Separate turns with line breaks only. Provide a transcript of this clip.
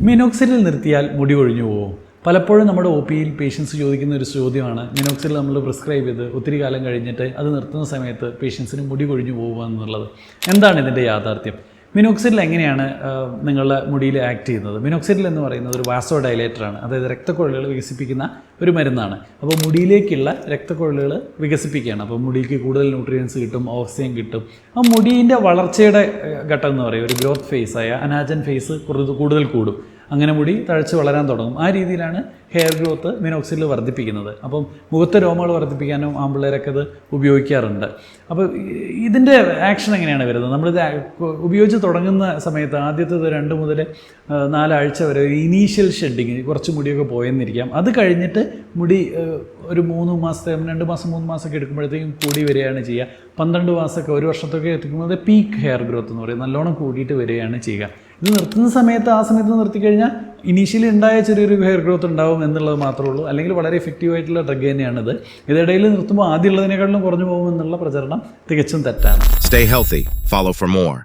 Minoxidil നിർത്തിയാൽ മുടി കൊഴിഞ്ഞു പോകും. പലപ്പോഴും നമ്മുടെ ഒ പിയിൽ പേഷ്യൻസ് ചോദിക്കുന്ന ഒരു ചോദ്യമാണ്, മിനോക്സിഡിൽ നമ്മൾ പ്രിസ്ക്രൈബ് ചെയ്ത് ഒത്തിരി കാലം കഴിഞ്ഞിട്ട് അത് നിർത്തുന്ന സമയത്ത് പേഷ്യൻസിന് മുടി കൊഴിഞ്ഞു പോകുക എന്നുള്ളത്. എന്താണ് ഇതിൻ്റെ യാഥാർത്ഥ്യം? മിനോക്സിഡിൽ എങ്ങനെയാണ് നിങ്ങളുടെ മുടിയിൽ ആക്ട് ചെയ്യുന്നത്? മിനോക്സിഡിൽ എന്ന് പറയുന്നത് ഒരു വാസോ ഡയലേറ്ററാണ്, അതായത് രക്തക്കുഴലുകൾ വികസിപ്പിക്കുന്ന ഒരു മരുന്നാണ്. അപ്പോൾ മുടിയിലേക്കുള്ള രക്തക്കുഴലുകൾ വികസിപ്പിക്കുകയാണ്. അപ്പോൾ മുടിക്ക് കൂടുതൽ ന്യൂട്രിയൻസ് കിട്ടും, ഓക്സിജൻ കിട്ടും. ആ മുടീൻ്റെ വളർച്ചയുടെ ഘട്ടം എന്ന് പറയും, ഒരു ഗ്രോത്ത് ഫേസായ അനാജൻ ഫേസ് കൂടുതൽ കൂടും. അങ്ങനെ മുടി തഴച്ച് വളരാൻ തുടങ്ങും. ആ രീതിയിലാണ് ഹെയർ ഗ്രോത്ത് മിനോക്സിഡിൽ വർദ്ധിപ്പിക്കുന്നത്. അപ്പം മുഖത്തെ രോമങ്ങൾ വർദ്ധിപ്പിക്കാനും ആമ്പിള്ളേരൊക്കെ അത് ഉപയോഗിക്കാറുണ്ട്. അപ്പോൾ ഇതിൻ്റെ ആക്ഷൻ എങ്ങനെയാണ് വരുന്നത്? നമ്മളിത് ഉപയോഗിച്ച് തുടങ്ങുന്ന സമയത്ത് ആദ്യത്തെ 2 മുതൽ 4 ആഴ്ച വരെ ഒരു ഇനീഷ്യൽ ഷെഡിങ്, കുറച്ച് മുടിയൊക്കെ പോയെന്നിരിക്കാം. അത് കഴിഞ്ഞിട്ട് മുടി ഒരു 3 മാസത്തെ 2 മാസം 3 മാസമൊക്കെ എടുക്കുമ്പോഴത്തേക്കും കൂടി വരികയാണ് ചെയ്യുക. 12 മാസമൊക്കെ 1 വർഷത്തൊക്കെ എത്തിക്കുന്നത് പീക്ക് ഹെയർ ഗ്രോത്ത് എന്ന് പറയും, നല്ലോണം കൂടിയിട്ട് വരികയാണ് ചെയ്യുക. ഇത് നിർത്തുന്ന സമയത്ത് ആ സമയത്ത് നിർത്തിക്കഴിഞ്ഞാൽ ഇനീഷ്യലി ഉണ്ടായ ചെറിയൊരു ഹെയർ ഗ്രോത്ത് ഉണ്ടാവും എന്നുള്ളത് മാത്രമേ ഉള്ളൂ. അല്ലെങ്കിൽ വളരെ എഫക്റ്റീവായിട്ടുള്ള ഡ്രഗ് തന്നെയാണിത്. ഇതിടയിൽ നിർത്തുമ്പോൾ ആദ്യമുള്ളതിനേക്കാളും കുറഞ്ഞു പോകുമെന്നുള്ള പ്രചരണം തികച്ചും തെറ്റാണ്.
Stay healthy. Follow for more.